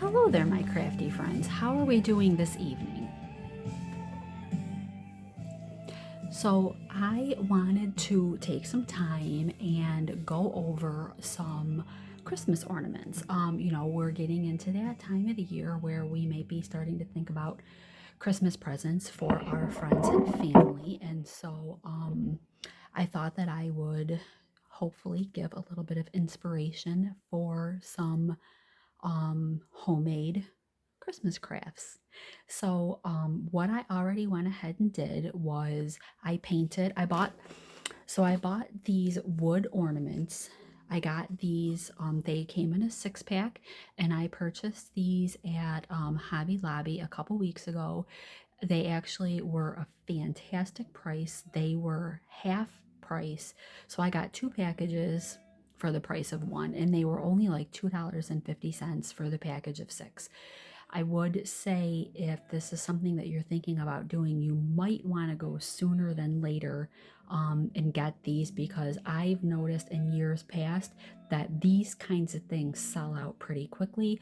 Hello there, my crafty friends. How are we doing this evening? So, I wanted to take some time and go over some Christmas ornaments. We're getting into that time of the year where we may be starting to think about Christmas presents for our friends and family. And so, I thought that I would hopefully give a little bit of inspiration for some homemade Christmas crafts. So, what I already went ahead and did was I bought these wood ornaments. I got these, they came in a 6 pack, and I purchased these at Hobby Lobby a couple weeks ago. They actually were a fantastic price. They were half price. So I got 2 packages for the price of one, and they were only like $2.50 for the package of 6. I would say if this is something that you're thinking about doing, you might want to go sooner than later and get these, because I've noticed in years past that these kinds of things sell out pretty quickly.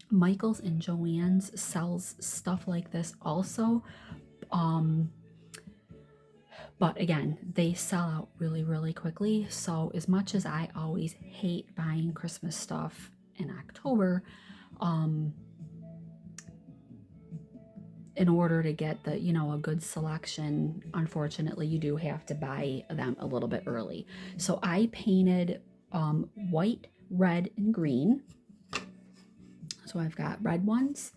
Michael's and Joann's sells stuff like this also. Um, but again, they sell out really, really quickly. So, as much as I always hate buying Christmas stuff in October, um, in order to get a good selection, unfortunately, you do have to buy them a little bit early. So, I painted white, red, and green. So, I've got red ones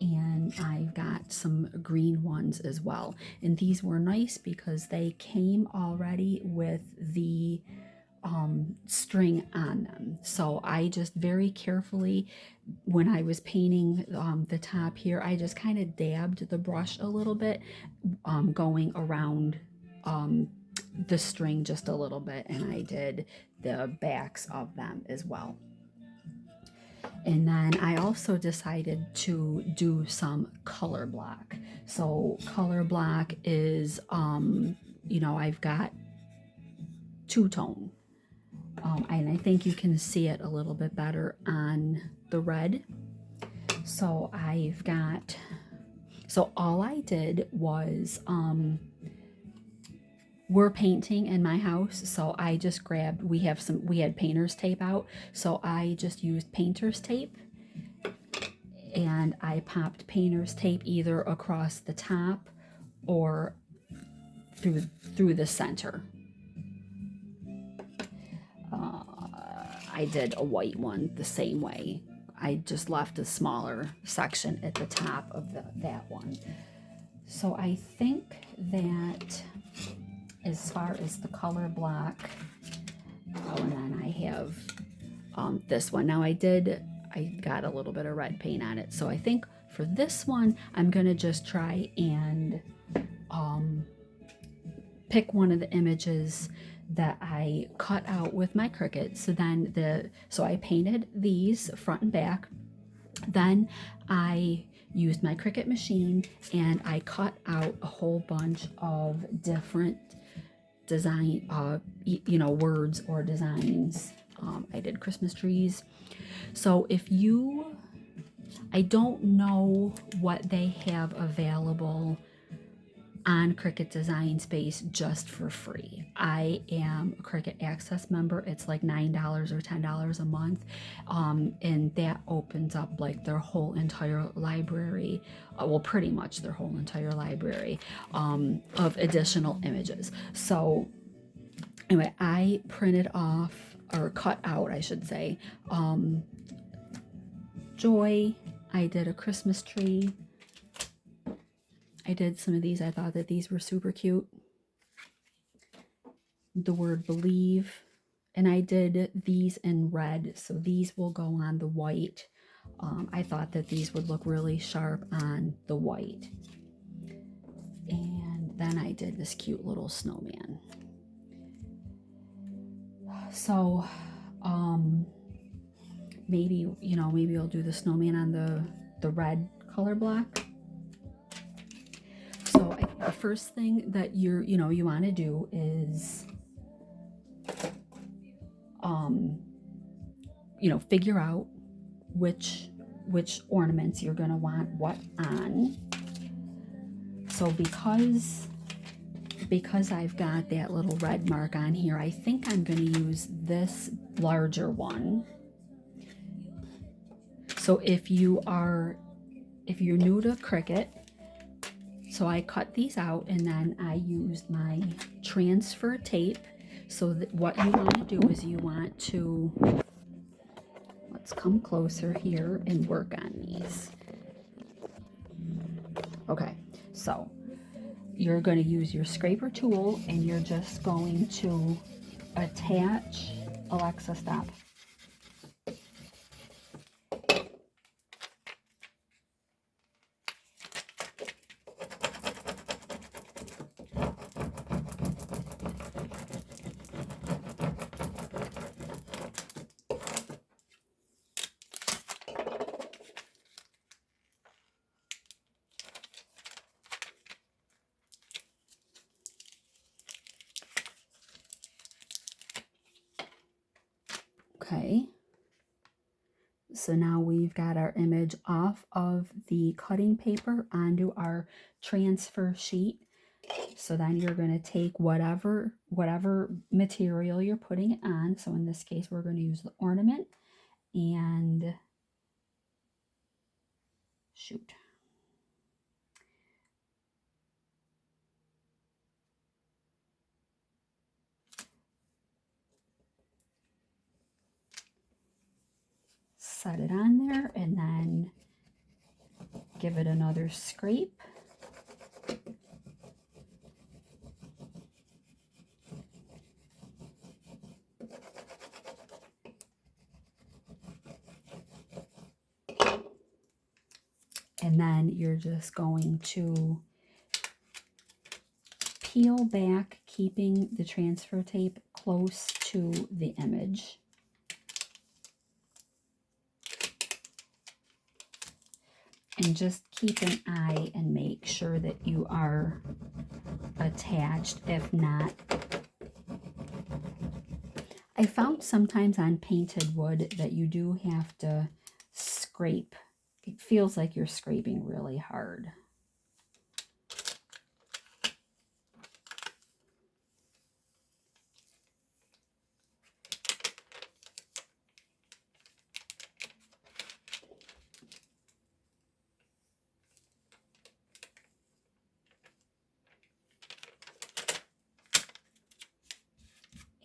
and I've got some green ones as well. And these were nice because they came already with the string on them. So I just very carefully, when I was painting the top here, I just kind of dabbed the brush a little bit, going around the string just a little bit, and I did the backs of them as well. And then I also decided to do some color block. So color block is, I've got two-tone. And I think you can see it a little bit better on the red. So all I did was, we're painting in my house, so I just grabbed, we had painter's tape out, so I just used painter's tape, and I popped painter's tape either across the top or through the center. I did a white one the same way. I just left a smaller section at the top of that one. So I think that as far as the color block, and then I have this one. Now I got a little bit of red paint on it. So I think for this one, I'm gonna just try and pick one of the images that I cut out with my Cricut. So I painted these front and back. Then I used my Cricut machine and I cut out a whole bunch of different design, words or designs. I did Christmas trees. So I don't know what they have available on Cricut Design Space just for free. I am a Cricut Access member. It's like $9 or $10 a month, and that opens up like their whole entire library, pretty much their whole entire library of additional images. So anyway, I printed off, or cut out, I should say, Joy. I did a Christmas tree. I did some of these. I thought that these were super cute. The word believe. And I did these in red, so these will go on the white. I thought that these would look really sharp on the white. And then I did this cute little snowman. So maybe I'll do the snowman on the red color block. So the first thing that you want to do is figure out which ornaments you're going to want what on. So because I've got that little red mark on here, I think I'm going to use this larger one. So if you're new to Cricut, so I cut these out and then I used my transfer tape. So that what you want to do is you want to, let's come closer here and work on these. Okay, so you're going to use your scraper tool and you're just going to attach, Alexa, stop. Okay, so now we've got our image off of the cutting paper onto our transfer sheet. So then you're going to take whatever material you're putting it on. So in this case, we're going to use the ornament and shoot. Set it on there and then give it another scrape. And then you're just going to peel back, keeping the transfer tape close to the image. And just keep an eye and make sure that you are attached. If not, I found sometimes on painted wood that you do have to scrape. It feels like you're scraping really hard.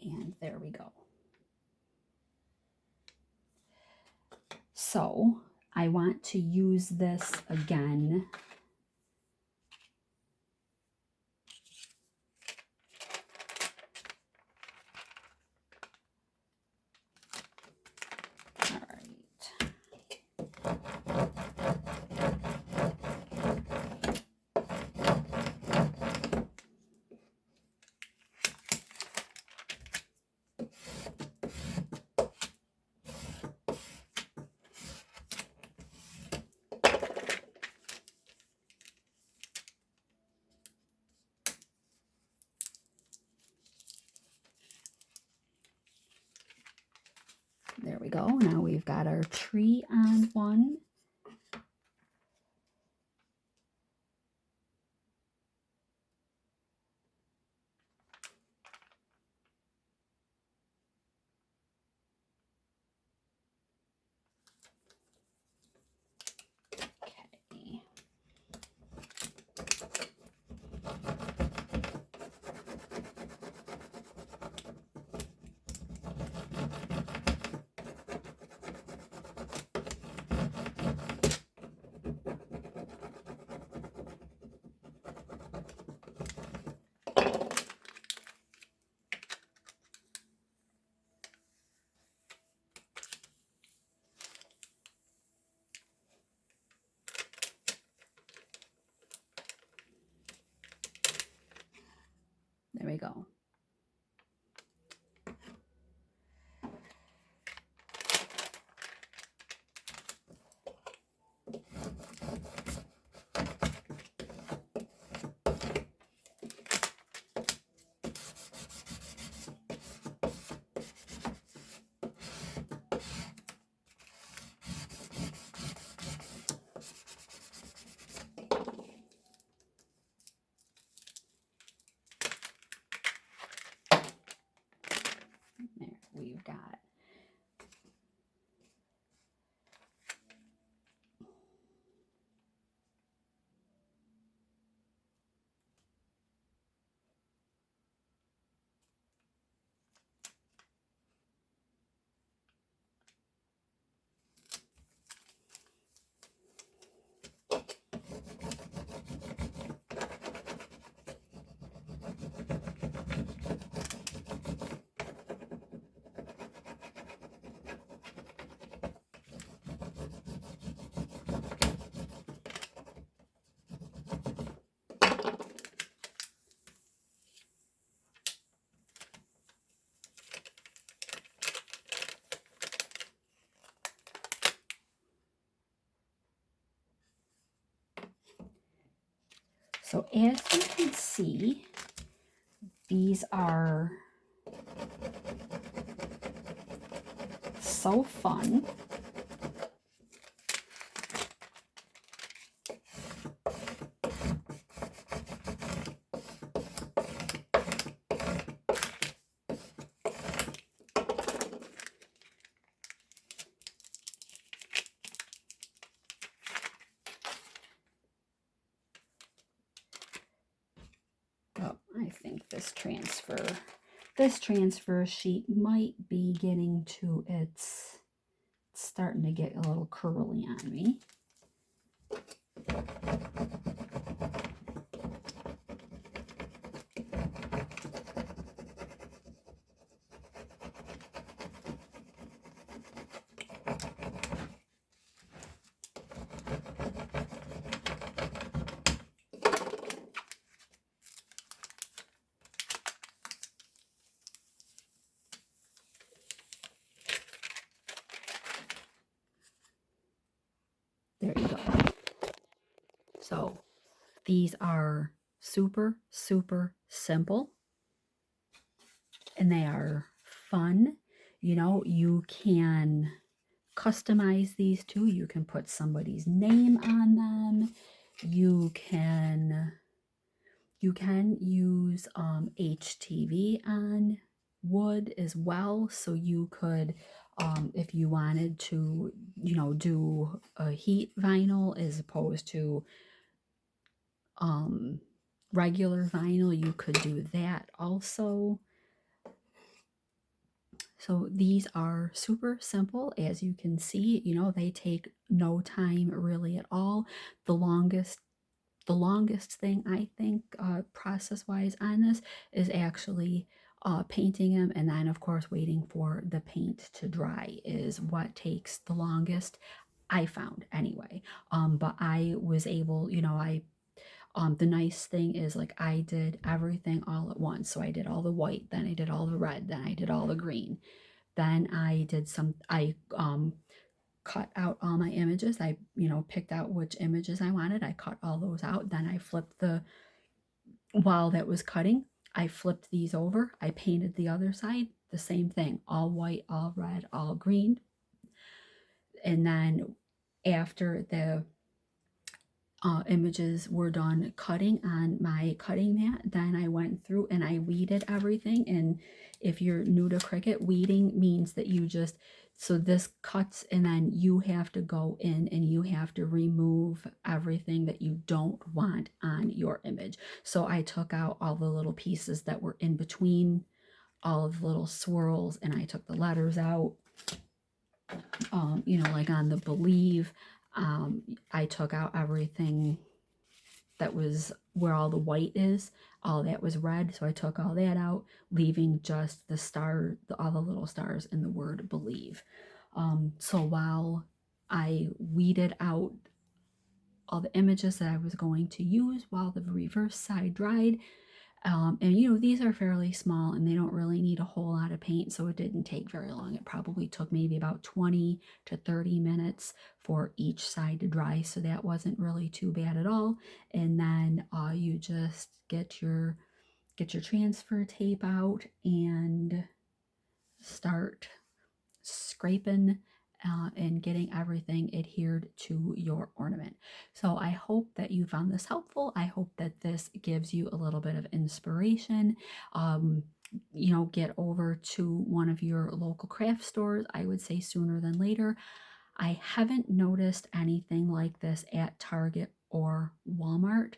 And there we go. So I want to use this again. All right. There we go. Now we've got our tree on one. Okay. So as you can see, these are so fun. Oh, I think this transfer sheet might be getting to it's starting to get a little curly on me. There you go. So these are super, super simple, and they are fun. You know, you can customize these too. You can put somebody's name on them. You can use HTV on wood as well. So you could, if you wanted to, you know, do a heat vinyl as opposed to regular vinyl, you could do that also. So these are super simple, as you can see. You know, they take no time really at all. The longest thing I think process wise on this is actually painting them, and then of course waiting for the paint to dry is what takes the longest, I found anyway. But I was able, you know, the nice thing is, like, I did everything all at once. So I did all the white, then I did all the red, then I did all the green. Then I cut out all my images. I, you know, picked out which images I wanted. I cut all those out. Then I flipped while that was cutting, I flipped these over. I painted the other side, the same thing, all white, all red, all green. And then after the images were done cutting on my cutting mat, then I went through and I weeded everything. And if you're new to Cricut, weeding means that you just, so this cuts, and then you have to go in and you have to remove everything that you don't want on your image. So I took out all the little pieces that were in between, all of the little swirls, and I took the letters out. You know, like on the Believe, I took out everything that was where all the white is. All that was red, so I took all that out, leaving just the star, all the little stars in the word Believe. So while I weeded out all the images that I was going to use while the reverse side dried, and you know, these are fairly small and they don't really need a whole lot of paint, so it didn't take very long. It probably took maybe about 20 to 30 minutes for each side to dry, so that wasn't really too bad at all. And then you just get your transfer tape out and start scraping and getting everything adhered to your ornament. So I hope that you found this helpful. I hope that this gives you a little bit of inspiration. You know, get over to one of your local craft stores, I would say sooner than later. I haven't noticed anything like this at Target or Walmart.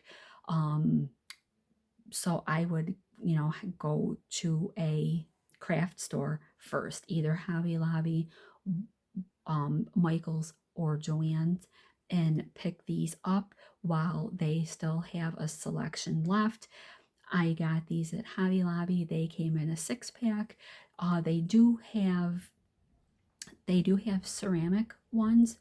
So I would, you know, go to a craft store first, either Hobby Lobby, Michael's, or Joann's, and pick these up while they still have a selection left. I got these at Hobby Lobby. They came in a 6-pack. They do have ceramic ones.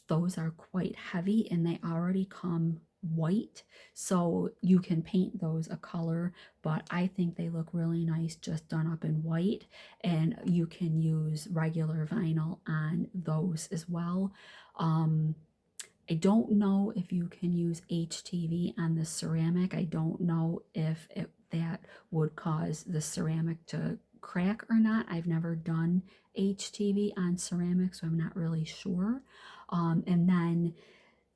Those are quite heavy and they already come white, so you can paint those a color, but I think they look really nice just done up in white. And you can use regular vinyl on those as well. I don't know if you can use HTV on the ceramic. I don't know if that would cause the ceramic to crack or not. I've never done HTV on ceramic, so I'm not really sure. And then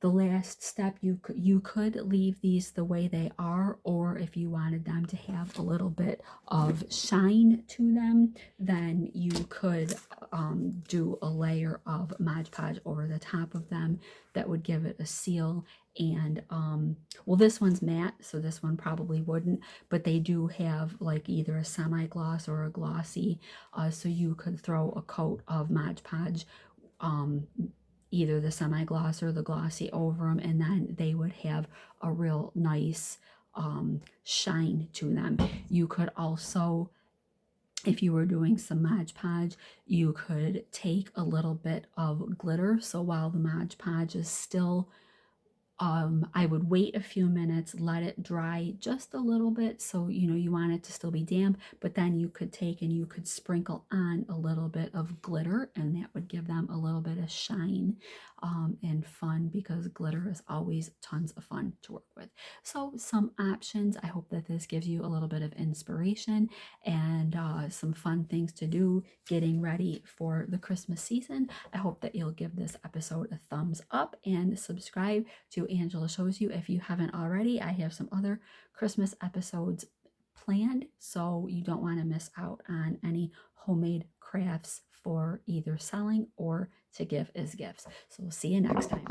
the last step, you could leave these the way they are, or if you wanted them to have a little bit of shine to them, then you could do a layer of Mod Podge over the top of them that would give it a seal. And well, this one's matte, so this one probably wouldn't, but they do have like either a semi-gloss or a glossy, so you could throw a coat of Mod Podge, either the semi-gloss or the glossy over them, and then they would have a real nice shine to them. You could also, if you were doing some Mod Podge, you could take a little bit of glitter. So while the Mod Podge is still, I would wait a few minutes, let it dry just a little bit. So, you want it to still be damp, but then you could take and you could sprinkle on a little bit of glitter, and that would give them a little bit of shine and fun, because glitter is always tons of fun to work with. So some options. I hope that this gives you a little bit of inspiration and some fun things to do getting ready for the Christmas season. I hope that you'll give this episode a thumbs up and subscribe to Angela Shows You if you haven't already. I have some other Christmas episodes planned, so you don't want to miss out on any homemade crafts for either selling or to give as gifts. So we'll see you next time.